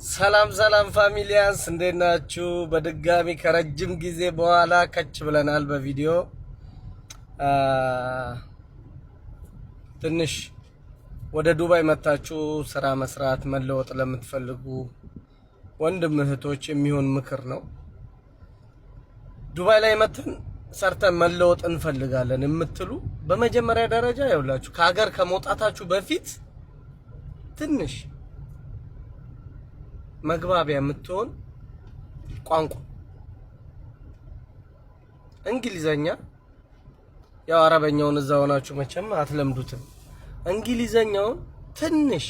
ሰላም ሰላም ፋሚሊያንስ እንዴት ናችሁ? በድጋሚ ከረጅም ጊዜ በኋላ ከች ብለናል በቪዲዮ ትንሽ ወደ ዱባይ መጣችሁ ስራ መስራት መለወጥ ለምትፈልጉ ወንድም እህቶች የሚሆን ምክር ነው። ዱባይ ላይ መተን ሰርተን መለወጥ እንፈልጋለን የምትሉ በመጀመሪያ ደረጃ ይኸውላችሁ ከሀገር ከመውጣታችሁ በፊት ትንሽ መግባቢያ የምትሆን ቋንቋ እንግሊዘኛ ያው አረበኛውን እዛው ናችሁ መቼም አትለምዱትም። እንግሊዘኛውን ትንሽ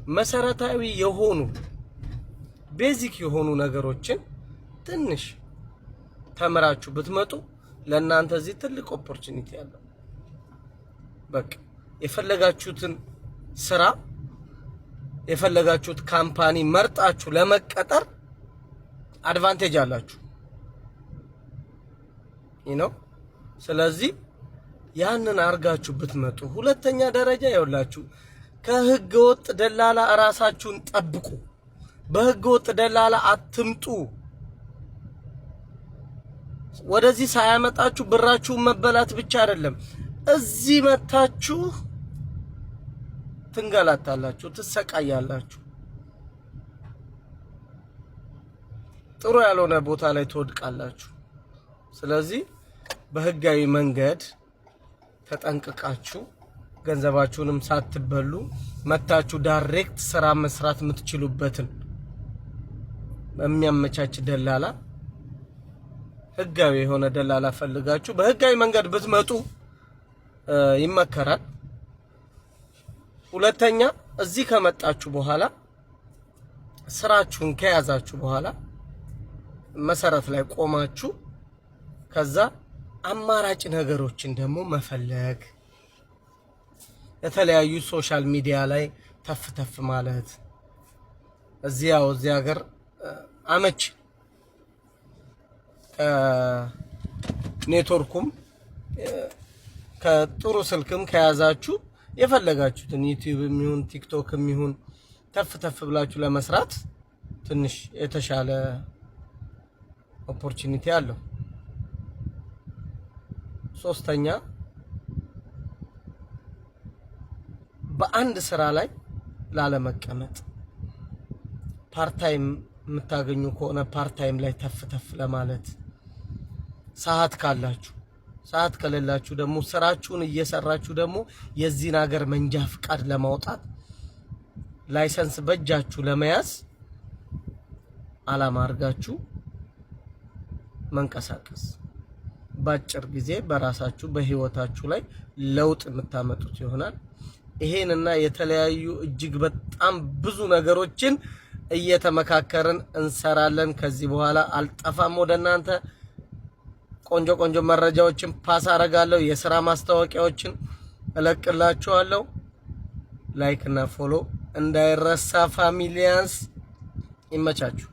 መሰረታዊ የሆኑ ቤዚክ የሆኑ ነገሮችን ትንሽ ተምራችሁ ብትመጡ ለእናንተ እዚህ ትልቅ ኦፖርቹኒቲ አለ። በቃ የፈለጋችሁትን ስራ የፈለጋችሁት ካምፓኒ መርጣችሁ ለመቀጠር አድቫንቴጅ አላችሁ ስለዚህ ያንን አርጋችሁ ብትመጡ። ሁለተኛ ደረጃ ይኸውላችሁ ከህገ ወጥ ደላላ ራሳችሁን ጠብቁ። በህገ ወጥ ደላላ አትምጡ። ወደዚህ ሳያመጣችሁ ብራችሁን መበላት ብቻ አይደለም፣ እዚህ መታችሁ ትንገላታላችሁ፣ ትሰቃያላችሁ፣ ጥሩ ያልሆነ ቦታ ላይ ትወድቃላችሁ። ስለዚህ በህጋዊ መንገድ ተጠንቅቃችሁ ገንዘባችሁንም ሳትበሉ መታችሁ ዳይሬክት ስራ መስራት የምትችሉበትን በሚያመቻች ደላላ ህጋዊ የሆነ ደላላ ፈልጋችሁ በህጋዊ መንገድ ብትመጡ ይመከራል። ሁለተኛ እዚህ ከመጣችሁ በኋላ ስራችሁን ከያዛችሁ በኋላ መሰረት ላይ ቆማችሁ ከዛ አማራጭ ነገሮችን ደግሞ መፈለግ፣ የተለያዩ ሶሻል ሚዲያ ላይ ተፍ ማለት እዚያው እዚህ ሀገር አመች ኔትወርኩም ከጥሩ ስልክም ከያዛችሁ የፈለጋችሁትን ዩቲዩብም ይሁን ቲክቶክም ይሁን ተፍ ብላችሁ ለመስራት ትንሽ የተሻለ ኦፖርቹኒቲ አለው። ሶስተኛ በአንድ ስራ ላይ ላለመቀመጥ ፓርታይም የምታገኙ ከሆነ ፓርታይም ላይ ተፍ ለማለት ሰዓት ካላችሁ፣ ሰዓት ከሌላችሁ ደግሞ ስራችሁን እየሰራችሁ ደግሞ የዚህን ሀገር መንጃ ፍቃድ ለማውጣት ላይሰንስ በእጃችሁ ለመያዝ አላማ አድርጋችሁ መንቀሳቀስ ባጭር ጊዜ በራሳችሁ በህይወታችሁ ላይ ለውጥ የምታመጡት ይሆናል። ይሄንና የተለያዩ እጅግ በጣም ብዙ ነገሮችን እየተመካከርን እንሰራለን። ከዚህ በኋላ አልጠፋም ወደ እናንተ ቆንጆ መረጃዎችን ፓስ አረጋለሁ። የሥራ ማስታወቂያዎችን እለቅላችኋለሁ። ላይክ እና ፎሎ እንዳይረሳ ፋሚሊያንስ። ይመቻችሁ።